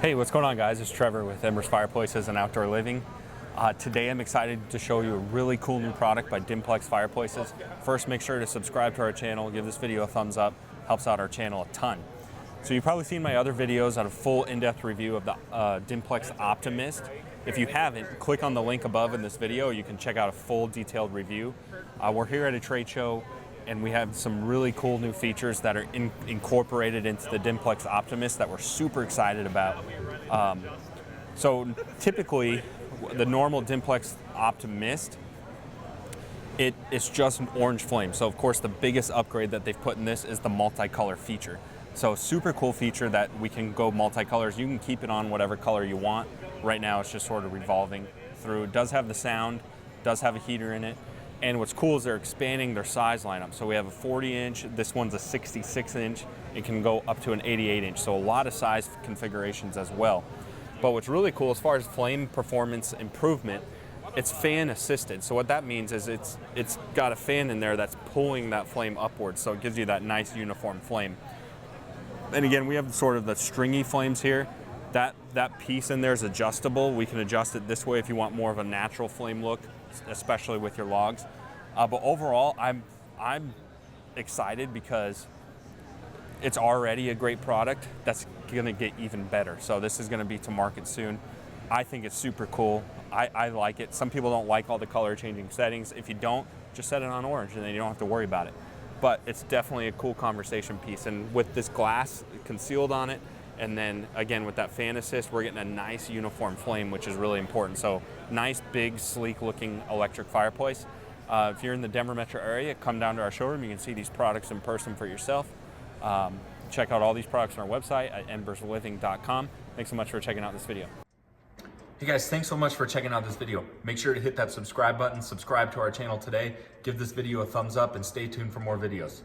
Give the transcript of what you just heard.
Hey, what's going on, guys? It's Trevor with Opti Myst Fireplaces and Outdoor Living. Today I'm excited to show you a really cool new product by Dimplex Fireplaces. First, make sure to subscribe to our channel, give this video a thumbs up, helps out our channel a ton. So you've probably seen my other videos on a full in-depth review of the Dimplex Opti Myst. If you haven't, click on the link above in this video. You can check out a full detailed review. We're here at a trade show and we have some really cool new features that are incorporated into the Dimplex Opti Myst that we're super excited about. So typically, the normal Dimplex Opti Myst, it's just an orange flame. So of course, the biggest upgrade that they've put in this is the multicolor feature. So super cool feature that we can go multicolors. You can keep it on whatever color you want. Right now, it's just sort of revolving through. It does have the sound, does have a heater in it. And what's cool is they're expanding their size lineup. So we have a 40-inch, this one's a 66-inch. It can go up to an 88-inch, so a lot of size configurations as well. But what's really cool as far as flame performance improvement, it's fan assisted. So what that means is it's got a fan in there that's pulling that flame upwards, so it gives you that nice uniform flame. And again, we have sort of the stringy flames here. That piece in there is adjustable. We can adjust it this way if you want more of a natural flame look, especially with your logs. But overall, I'm excited because it's already a great product that's gonna get even better. So this is gonna be to market soon. I think it's super cool. I like it. Some people don't like all the color changing settings. If you don't, just set it on orange and then you don't have to worry about it. But it's definitely a cool conversation piece. And with this glass concealed on it, and then again, with that fan assist, we're getting a nice uniform flame, which is really important. So nice, big, sleek looking electric fireplace. If you're in the Denver metro area, come down to our showroom. You can see these products in person for yourself. Check out all these products on our website at embersliving.com. Thanks so much for checking out this video. Hey guys, thanks so much for checking out this video. Make sure to hit that subscribe button, subscribe to our channel today, give this video a thumbs up, and stay tuned for more videos.